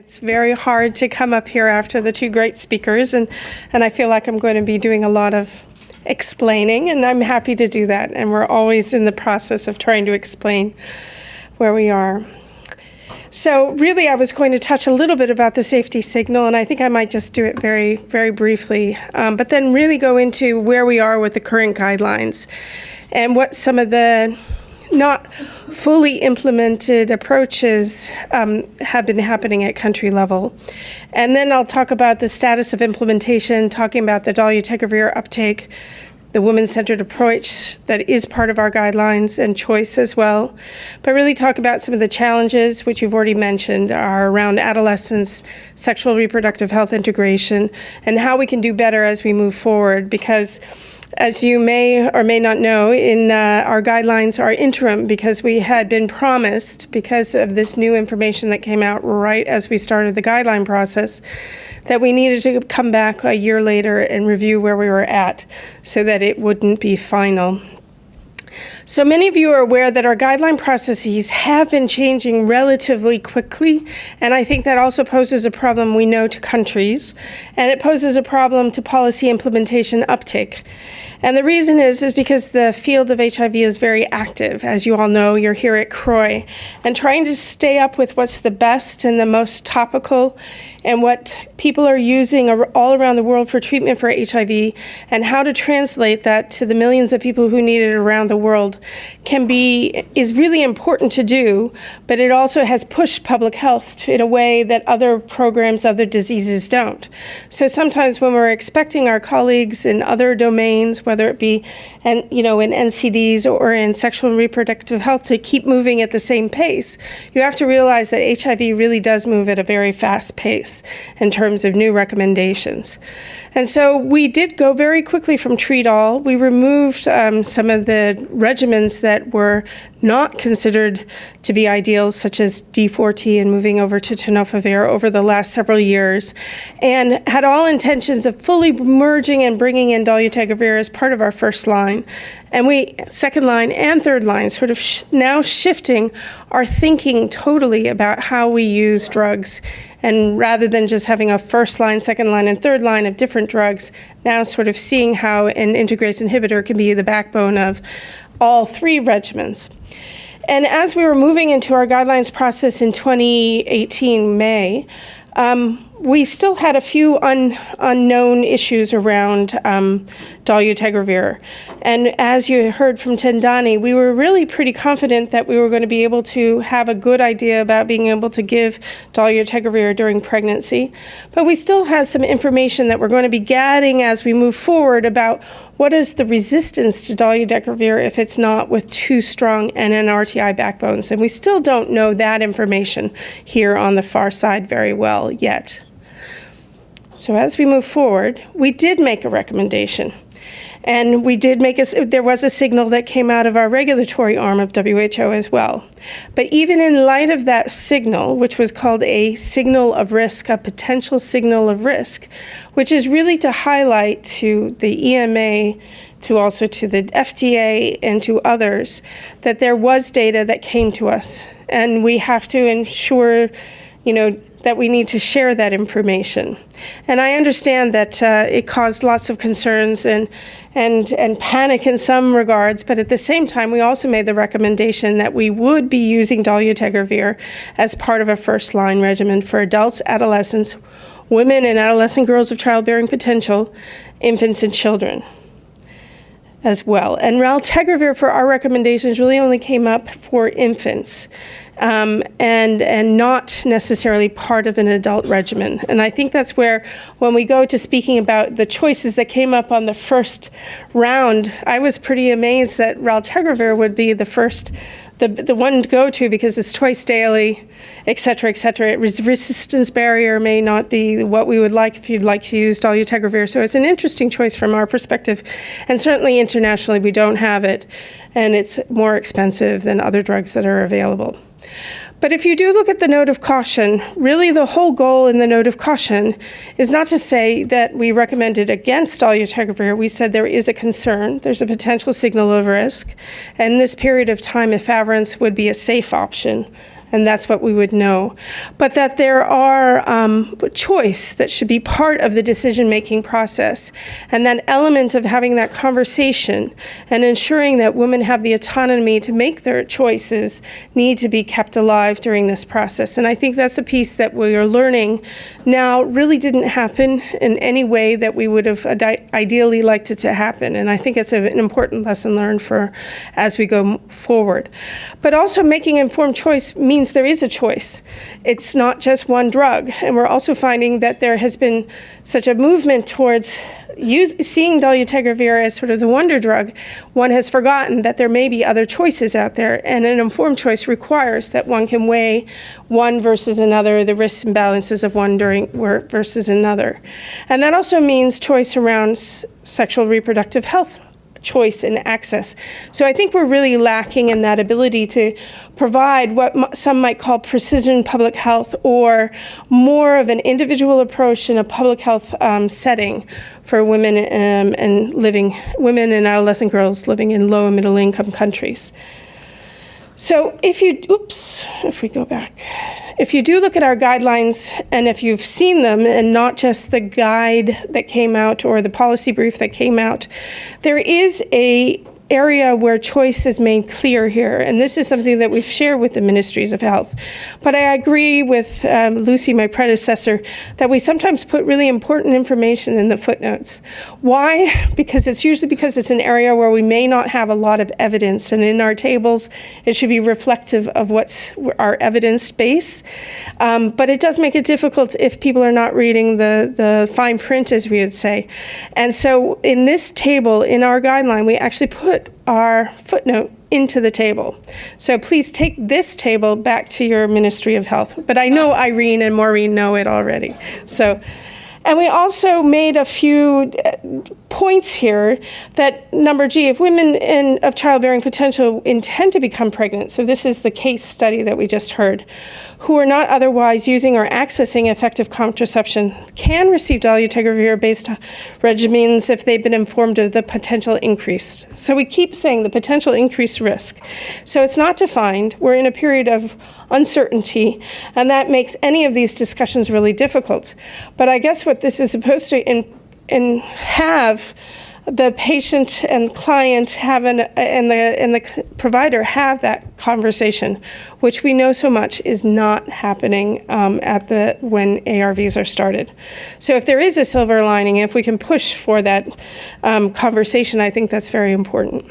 It's very hard to come up here after the two great speakers, and I feel like I'm going to be doing a lot of explaining, and I'm happy to do that. And we're always in the process of trying to explain where we are. So really, I was going to touch a little bit about the safety signal, and I think I might just do it very, very briefly, but then really go into where we are with the current guidelines and what some of the not fully implemented approaches have been happening at country level. And then I'll talk about the status of implementation, talking about the dolutegravir uptake, the women-centered approach that is part of our guidelines, and choice as well. But really talk about some of the challenges, which you've already mentioned, are around adolescence, sexual reproductive health integration, and how we can do better as we move forward, because as you may or may not know, our guidelines are interim because we had been promised, because of this new information that came out right as we started the guideline process, that we needed to come back a year later and review where we were at so that it wouldn't be final. So many of you are aware that our guideline processes have been changing relatively quickly, and I think that also poses a problem, we know, to countries, and it poses a problem to policy implementation uptake. And the reason is because the field of HIV is very active. As you all know, you're here at CROI, and trying to stay up with what's the best and the most topical and what people are using all around the world for treatment for HIV, and how to translate that to the millions of people who need it around the world is really important to do, but it also has pushed public health in a way that other programs, other diseases don't. So sometimes when we're expecting our colleagues in other domains, whether it be in NCDs or in sexual and reproductive health, to keep moving at the same pace, you have to realize that HIV really does move at a very fast pace in terms of new recommendations. And so we did go very quickly from treat all. We removed some of the regimens that were not considered to be ideal, such as D4T, and moving over to tenofovir over the last several years, and had all intentions of fully merging and bringing in dolutegravir as part of our first line. And we, second line and third line, sort of now shifting our thinking totally about how we use drugs. And rather than just having a first line, second line, and third line of different drugs, now sort of seeing how an integrase inhibitor can be the backbone of all three regimens. And as we were moving into our guidelines process in 2018, May, we still had a few unknown issues around dolutegravir. And as you heard from Tendani, we were really pretty confident that we were going to be able to have a good idea about being able to give dolutegravir during pregnancy. But we still had some information that we're going to be gathering as we move forward about what is the resistance to dolutegravir if it's not with too strong NNRTI backbones. And we still don't know that information here on the far side very well yet. So as we move forward, we did make a recommendation. And we did there was a signal that came out of our regulatory arm of WHO as well. But even in light of that signal, which was called a signal of risk, a potential signal of risk, which is really to highlight to the EMA, also to the FDA and to others, that there was data that came to us. And we have to ensure, that we need to share that information. And I understand that it caused lots of concerns and panic in some regards, but at the same time, we also made the recommendation that we would be using dolutegravir as part of a first-line regimen for adults, adolescents, women and adolescent girls of childbearing potential, infants and children as well. And raltegravir for our recommendations really only came up for infants. And not necessarily part of an adult regimen. And I think that's where, when we go to speaking about the choices that came up on the first round, I was pretty amazed that raltegravir would be the first, the one to go to, because it's twice daily, et cetera, et cetera. Resistance barrier may not be what we would like if you'd like to use dolutegravir. So it's an interesting choice from our perspective. And certainly internationally, we don't have it. And it's more expensive than other drugs that are available. But if you do look at the note of caution, really the whole goal in the note of caution is not to say that we recommended against dolutegravir. We said there is a concern, there's a potential signal of risk, and in this period of time, efavirenz would be a safe option and that's what we would know. But that there are choice that should be part of the decision-making process, and that element of having that conversation and ensuring that women have the autonomy to make their choices need to be kept alive during this process. And I think that's a piece that we are learning now really didn't happen in any way that we would have ideally liked it to happen. And I think it's an important lesson learned for as we go forward. But also making informed choice means there is a choice. It's not just one drug. And we're also finding that there has been such a movement towards seeing dolutegravir as sort of the wonder drug. One has forgotten that there may be other choices out there, and an informed choice requires that one can weigh one versus another, the risks and balances of one versus another. And that also means choice around sexual reproductive health, choice and access. So I think we're really lacking in that ability to provide what some might call precision public health, or more of an individual approach in a public health setting for women women and adolescent girls living in low and middle income countries. So if we go back, if you do look at our guidelines, and if you've seen them and not just the guide that came out or the policy brief that came out, there is a area where choice is made clear here, and this is something that we've shared with the Ministries of Health. But I agree with Lucy, my predecessor, that we sometimes put really important information in the footnotes. Why? Because it's an area where we may not have a lot of evidence, and in our tables it should be reflective of what's our evidence base. But it does make it difficult if people are not reading the fine print, as we would say. And so in this table, in our guideline, we actually put our footnote into the table. So please take this table back to your Ministry of Health. But I know Irene and Maureen know it already. And we also made a few points here that number G, if women of childbearing potential intend to become pregnant, so this is the case study that we just heard, who are not otherwise using or accessing effective contraception, can receive dolutegravir-based regimens if they've been informed of the potential increased. So we keep saying the potential increased risk. So it's not defined. We're in a period of uncertainty, and that makes any of these discussions really difficult. But I guess what this is supposed to have the patient and client and the provider have that conversation, which we know so much is not happening when ARVs are started. So if there is a silver lining, if we can push for that conversation, I think that's very important.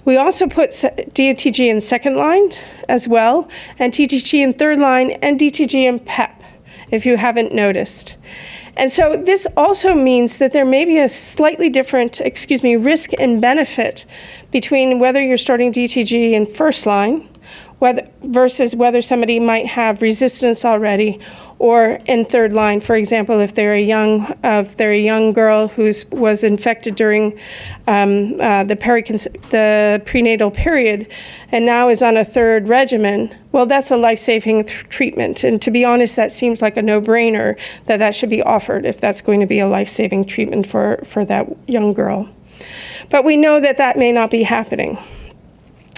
We also put DTG in second line as well, and TTG in third line, and DTG in PEP, if you haven't noticed. And so this also means that there may be a slightly different, risk and benefit between whether you're starting DTG in first line versus whether somebody might have resistance already, or in third line, for example, if they're a young girl who was infected during the prenatal period and now is on a third regimen. Well, that's a life-saving treatment, and to be honest, that seems like a no-brainer that should be offered if that's going to be a life-saving treatment for that young girl. But we know that may not be happening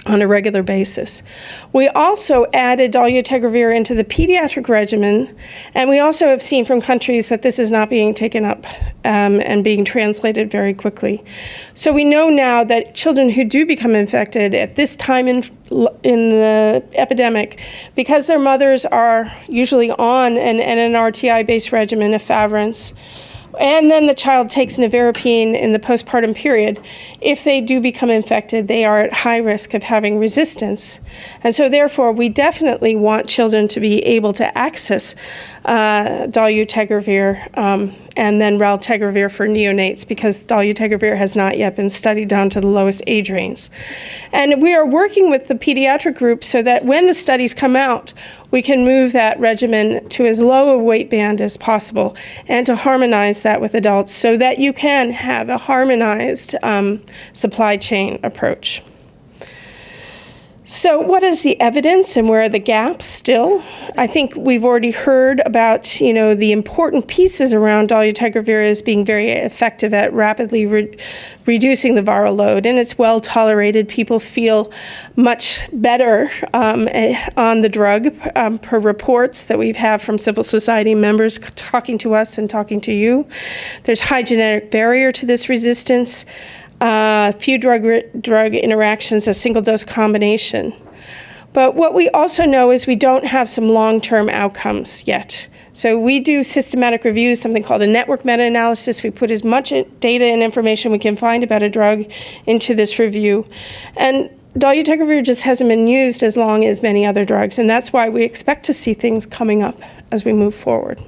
on a regular basis. We also added dolutegravir into the pediatric regimen, and we also have seen from countries that this is not being taken up and being translated very quickly. So we know now that children who do become infected at this time in the epidemic, because their mothers are usually on an RTI-based regimen, efavirenz, and then the child takes nevirapine in the postpartum period, if they do become infected, they are at high risk of having resistance. And so therefore, we definitely want children to be able to access dolutegravir and then raltegravir for neonates, because dolutegravir has not yet been studied down to the lowest age range. And we are working with the pediatric group so that when the studies come out, we can move that regimen to as low a weight band as possible and to harmonize that with adults so that you can have a harmonized supply chain approach. So what is the evidence and where are the gaps still? I think we've already heard about, the important pieces around dolutegravir as being very effective at rapidly reducing the viral load, and it's well tolerated. People feel much better on the drug per reports that we've had from civil society members talking to us and talking to you. There's high genetic barrier to this resistance. Few drug interactions, a single-dose combination. But what we also know is we don't have some long-term outcomes yet. So we do systematic reviews, something called a network meta-analysis. We put as much data and information we can find about a drug into this review. And dolutegravir just hasn't been used as long as many other drugs, and that's why we expect to see things coming up as we move forward.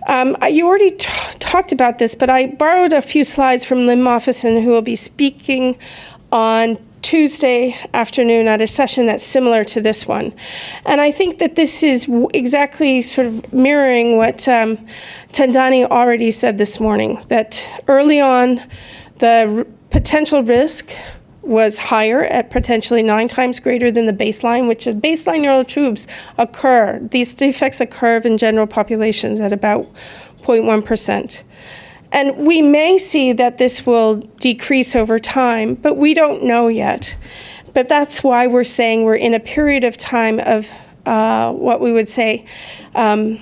You already talked about this, but I borrowed a few slides from Lynn Moffison, who will be speaking on Tuesday afternoon at a session that's similar to this one. And I think that this is exactly sort of mirroring what Tandani already said this morning, that early on the potential risk was higher at potentially 9 times greater than the baseline, which is baseline neural tubes occur. These defects occur in general populations at about 0.1%. And we may see that this will decrease over time, but we don't know yet. But that's why we're saying we're in a period of time of what we would say, I'm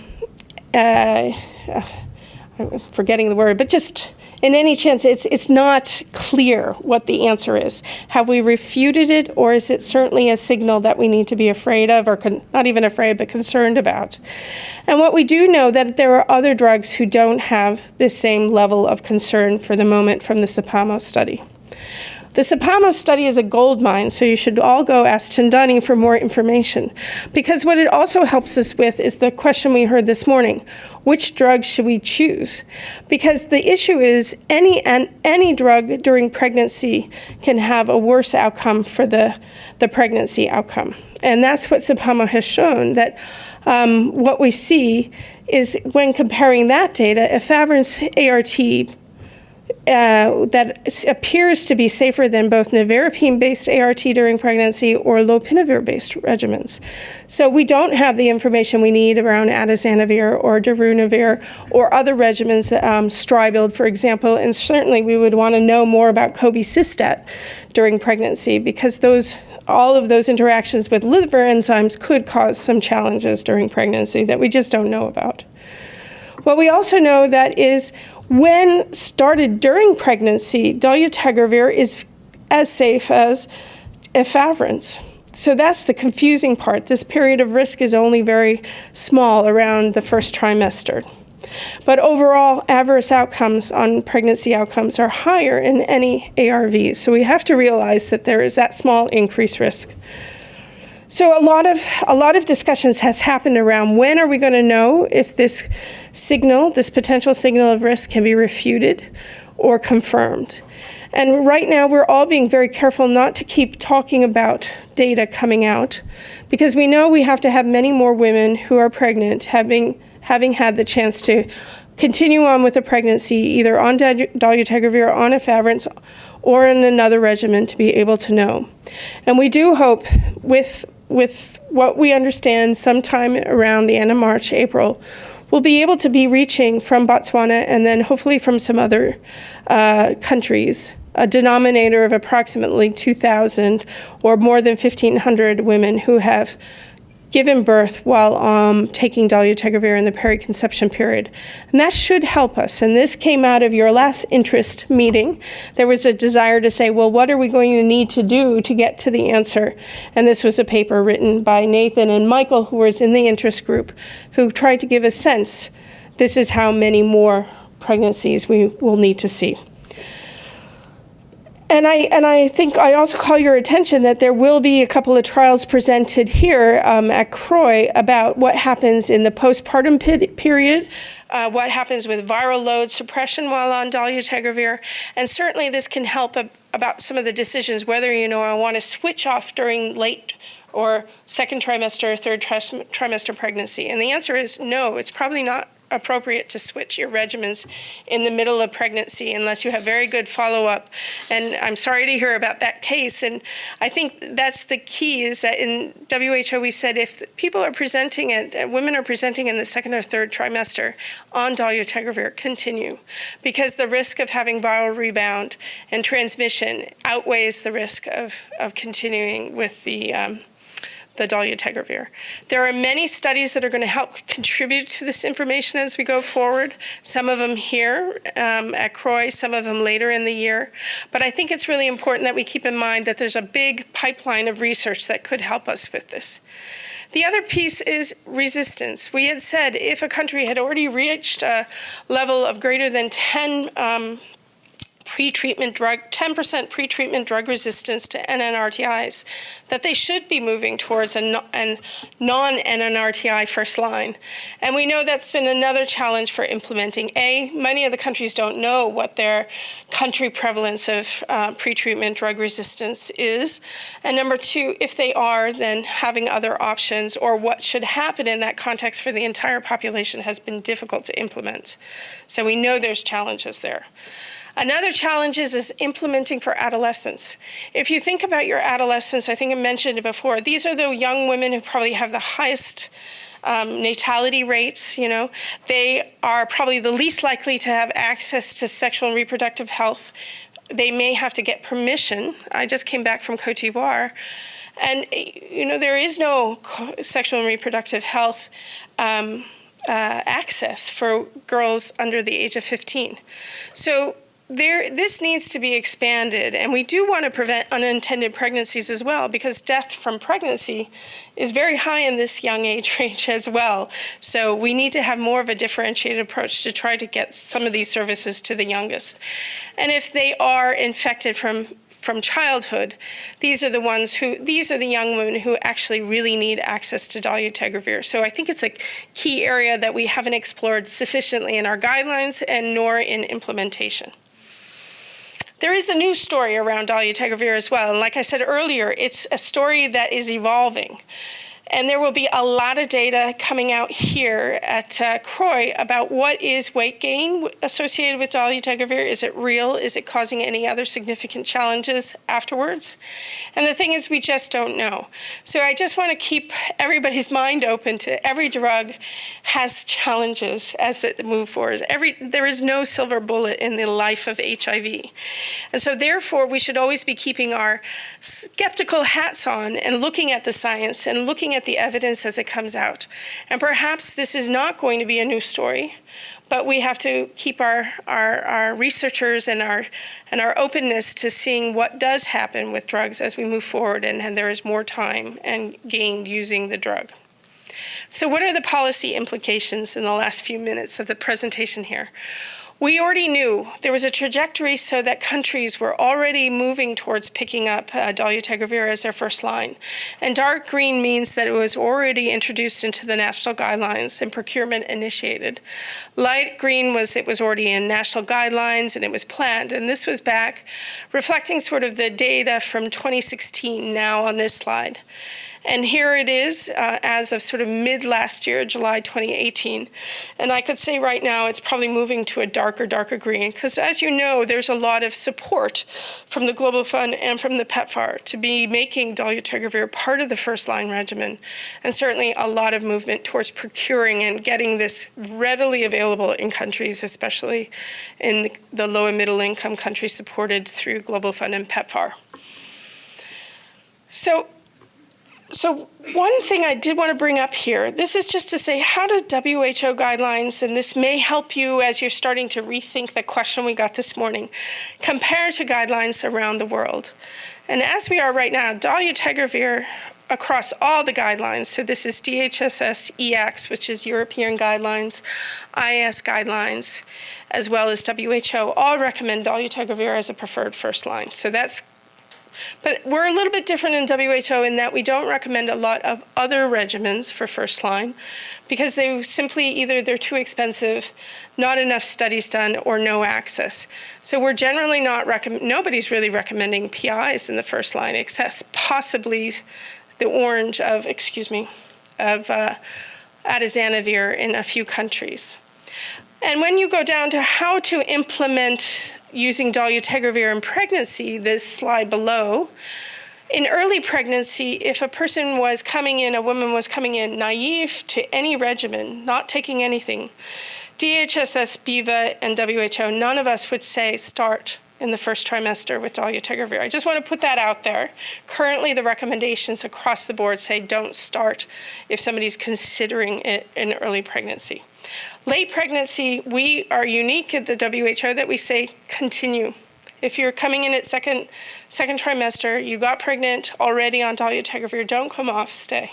forgetting the word, but just in any chance, it's not clear what the answer is. Have we refuted it, or is it certainly a signal that we need to be afraid of, or not even afraid, but concerned about? And what we do know that there are other drugs who don't have this same level of concern for the moment from the SAPAMO study. The SAPAMO study is a gold mine, so you should all go ask Tandani for more information. Because what it also helps us with is the question we heard this morning: which drug should we choose? Because the issue is any drug during pregnancy can have a worse outcome for the pregnancy outcome. And that's what SAPAMO has shown, that what we see is when comparing that data, efavirenz ART that appears to be safer than both nevirapine-based ART during pregnancy or lopinavir-based regimens. So we don't have the information we need around atazanavir or darunavir or other regimens, Stribild, for example, and certainly we would want to know more about cobicistat during pregnancy, because all of those interactions with liver enzymes could cause some challenges during pregnancy that we just don't know about. What we also know that is when started during pregnancy, dolutegravir is as safe as efavirenz. So that's the confusing part. This period of risk is only very small around the first trimester. But overall, adverse outcomes on pregnancy outcomes are higher in any ARVs. So we have to realize that there is that small increased risk. So a lot of discussions has happened around when are we going to know if this signal, this potential signal of risk, can be refuted or confirmed. And right now we're all being very careful not to keep talking about data coming out, because we know we have to have many more women who are pregnant having had the chance to continue on with a pregnancy, either on dolutegravir, on efavirenz, or in another regimen, to be able to know. And we do hope with what we understand sometime around the end of March, April, we'll be able to be reaching from Botswana and then hopefully from some other countries a denominator of approximately 2,000 or more than 1,500 women who have given birth while taking dolutegravir in the periconception period. And that should help us. And this came out of your last interest meeting. There was a desire to say, well, what are we going to need to do to get to the answer? And this was a paper written by Nathan and Michael, who was in the interest group, who tried to give a sense, this is how many more pregnancies we will need to see. And I think I also call your attention that there will be a couple of trials presented here at CROI about what happens in the postpartum period, what happens with viral load suppression while on dolutegravir, and certainly this can help about some of the decisions whether I want to switch off during late or second trimester or third trimester pregnancy. And the answer is no, it's probably not appropriate to switch your regimens in the middle of pregnancy unless you have very good follow-up. And I'm sorry to hear about that case. And I think that's the key, is that in WHO we said if people are presenting it, women are presenting in the second or third trimester on dolutegravir, continue, because the risk of having viral rebound and transmission outweighs the risk of continuing with the dolutegravir. There are many studies that are going to help contribute to this information as we go forward. Some of them here at CROI, some of them later in the year. But I think it's really important that we keep in mind that there's a big pipeline of research that could help us with this. The other piece is resistance. We had said if a country had already reached a level of greater than 10% pre-treatment drug resistance to NNRTIs, that they should be moving towards a non-NNRTI first line. And we know that's been another challenge for implementing. Many of the countries don't know what their country prevalence of pre-treatment drug resistance is. And number two, if they are, then having other options or what should happen in that context for the entire population has been difficult to implement. So we know there's challenges there. Another challenge is implementing for adolescents. If you think about your adolescents, I think I mentioned it before, these are the young women who probably have the highest natality rates. They are probably the least likely to have access to sexual and reproductive health. They may have to get permission. I just came back from Côte d'Ivoire, and there is no sexual and reproductive health access for girls under the age of 15. So this needs to be expanded, and we do want to prevent unintended pregnancies as well, because death from pregnancy is very high in this young age range as well. So we need to have more of a differentiated approach to try to get some of these services to the youngest. And if they are infected from childhood, these are the young women who actually really need access to dolutegravir. So I think it's a key area that we haven't explored sufficiently in our guidelines and nor in implementation. There is a new story around dolutegravir as well, and like I said earlier, it's a story that is evolving. And there will be a lot of data coming out here at CROI about what is weight gain associated with dolutegravir. Is it real? Is it causing any other significant challenges afterwards? And the thing is, we just don't know. So I just want to keep everybody's mind open to every drug has challenges as it moves forward. There is no silver bullet in the life of HIV. And so therefore, we should always be keeping our skeptical hats on and looking at the science and looking at the evidence as it comes out. And perhaps this is not going to be a new story, but we have to keep our researchers and our openness to seeing what does happen with drugs as we move forward and there is more time and gained using the drug. So what are the policy implications in the last few minutes of the presentation here? We already knew there was a trajectory so that countries were already moving towards picking up dolutegravir as their first line. And dark green means that it was already introduced into the national guidelines and procurement initiated. Light green was it was already in national guidelines and it was planned. And this was back reflecting sort of the data from 2016 now on this slide. And here it is as of sort of mid last year, July 2018. And I could say right now it's probably moving to a darker green, because as you know, there's a lot of support from the Global Fund and from the PEPFAR to be making dolutegravir part of the first line regimen. And certainly a lot of movement towards procuring and getting this readily available in countries, especially in the low and middle income countries supported through Global Fund and PEPFAR. So one thing I did want to bring up here, this is just to say, how does WHO guidelines, and this may help you as you're starting to rethink the question we got this morning, compare to guidelines around the world? And as we are right now, dolutegravir across all the guidelines, so this is DHSS EACS, which is European guidelines, IS guidelines, as well as WHO, all recommend dolutegravir as a preferred first line. So but we're a little bit different in WHO in that we don't recommend a lot of other regimens for first line because they simply either they're too expensive, not enough studies done, or no access. So we're generally nobody's really recommending PIs in the first line except possibly the orange of atazanavir in a few countries. And when you go down to how to implement using dolutegravir in pregnancy, this slide below, in early pregnancy, if a person was coming in, a woman was coming in naive to any regimen, not taking anything, DHSS, BIVA, and WHO, none of us would say start in the first trimester with dolutegravir. I just want to put that out there. Currently, the recommendations across the board say don't start if somebody's considering it in early pregnancy. Late pregnancy, we are unique at the WHO that we say continue. If you're coming in at second trimester, you got pregnant already on dolutegravir, don't come off, stay.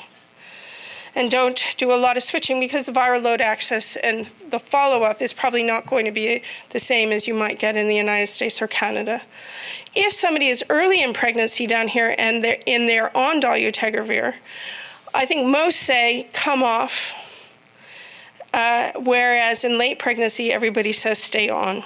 And don't do a lot of switching because the viral load access and the follow-up is probably not going to be the same as you might get in the United States or Canada. If somebody is early in pregnancy down here and they're on dolutegravir, I think most say come off, whereas in late pregnancy, everybody says stay on.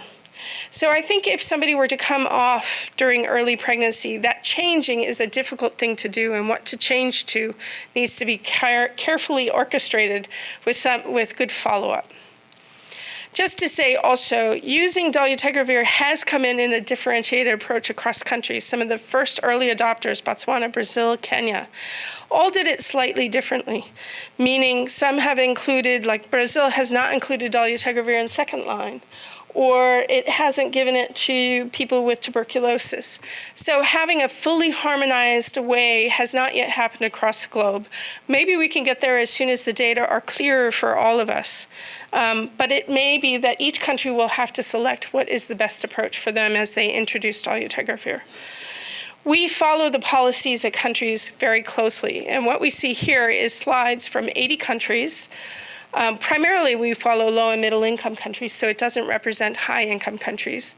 So I think if somebody were to come off during early pregnancy, that changing is a difficult thing to do, and what to change to needs to be carefully orchestrated with good follow-up. Just to say also, using dolutegravir has come in a differentiated approach across countries. Some of the first early adopters, Botswana, Brazil, Kenya, all did it slightly differently, meaning some have included, like Brazil has not included dolutegravir in second line, or it hasn't given it to people with tuberculosis. So having a fully harmonized way has not yet happened across the globe. Maybe we can get there as soon as the data are clearer for all of us. But it may be that each country will have to select what is the best approach for them as they introduce dolutegravir. We follow the policies of countries very closely, and what we see here is slides from 80 countries. Primarily, we follow low and middle income countries, so it doesn't represent high income countries.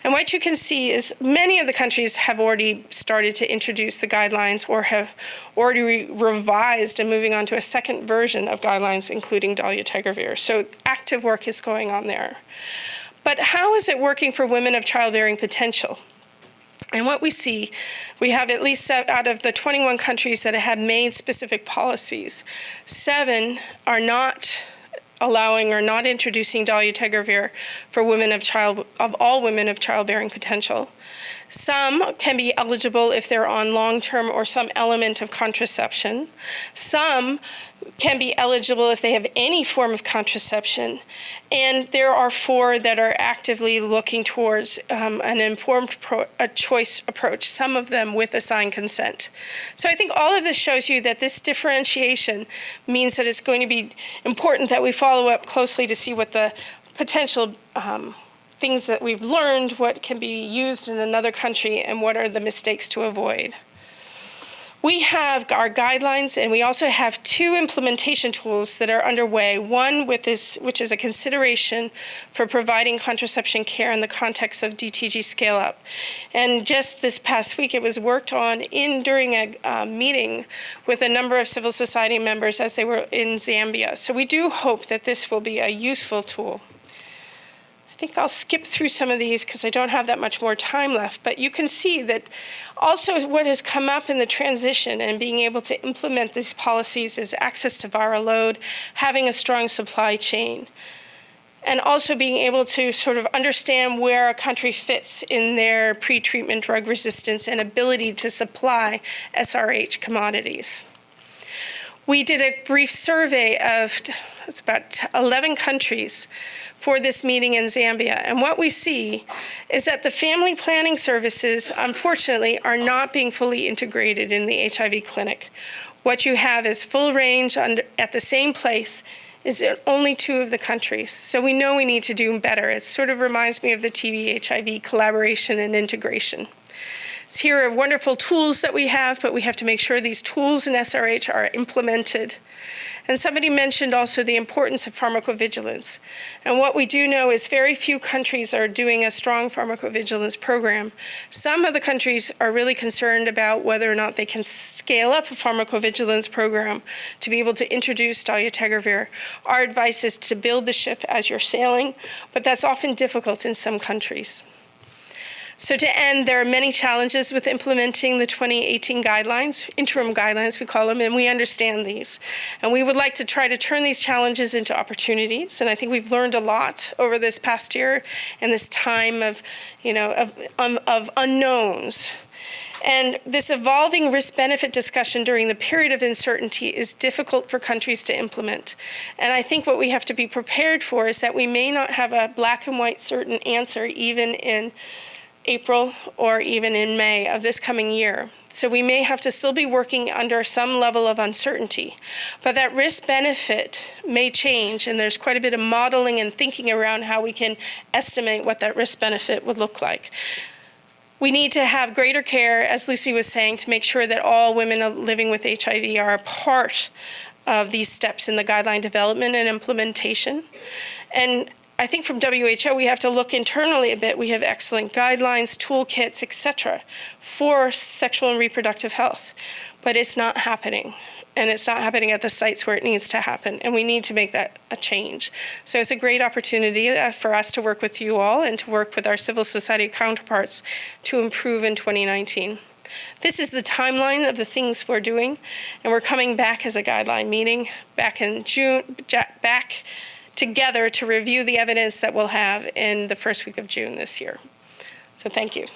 And what you can see is many of the countries have already started to introduce the guidelines or have already revised and moving on to a second version of guidelines, including dolutegravir. So active work is going on there. But how is it working for women of childbearing potential? And what we see, we have at least out of the 21 countries that have made specific policies, 7 are not allowing or not introducing dolutegravir for women of all women of childbearing potential. Some can be eligible if they're on long-term or some element of contraception. Some can be eligible if they have any form of contraception. And there are 4 that are actively looking towards an informed choice approach, some of them with assigned consent. So I think all of this shows you that this differentiation means that it's going to be important that we follow up closely to see what the potential things that we've learned, what can be used in another country, and what are the mistakes to avoid. We have our guidelines, and we also have 2 implementation tools that are underway. One which is a consideration for providing contraception care in the context of DTG scale-up. And just this past week, it was worked on during a meeting with a number of civil society members as they were in Zambia. So we do hope that this will be a useful tool. I think I'll skip through some of these because I don't have that much more time left, but you can see that also what has come up in the transition and being able to implement these policies is access to viral load, having a strong supply chain, and also being able to sort of understand where a country fits in their pre-treatment drug resistance and ability to supply SRH commodities. We did a brief survey of it's about 11 countries for this meeting in Zambia. And what we see is that the family planning services, unfortunately, are not being fully integrated in the HIV clinic. What you have is full range at the same place is in only 2 of the countries. So we know we need to do better. It sort of reminds me of the TB-HIV collaboration and integration. So here are wonderful tools that we have, but we have to make sure these tools in SRH are implemented. And somebody mentioned also the importance of pharmacovigilance. And what we do know is very few countries are doing a strong pharmacovigilance program. Some of the countries are really concerned about whether or not they can scale up a pharmacovigilance program to be able to introduce dolutegravir. Our advice is to build the ship as you're sailing, but that's often difficult in some countries. So to end, there are many challenges with implementing the 2018 guidelines, interim guidelines we call them, and we understand these. And we would like to try to turn these challenges into opportunities, and I think we've learned a lot over this past year and this time of, of unknowns. And this evolving risk-benefit discussion during the period of uncertainty is difficult for countries to implement. And I think what we have to be prepared for is that we may not have a black and white certain answer even in April or even in May of this coming year. So we may have to still be working under some level of uncertainty. But that risk-benefit may change, and there's quite a bit of modeling and thinking around how we can estimate what that risk-benefit would look like. We need to have greater care, as Lucy was saying, to make sure that all women living with HIV are a part of these steps in the guideline development and implementation. And I think from WHO, we have to look internally a bit. We have excellent guidelines, toolkits, etc., for sexual and reproductive health. But it's not happening. And it's not happening at the sites where it needs to happen. And we need to make that a change. So it's a great opportunity for us to work with you all and to work with our civil society counterparts to improve in 2019. This is the timeline of the things we're doing. And we're coming back as a guideline meeting back in June, back together to review the evidence that we'll have in the first week of June this year. So thank you.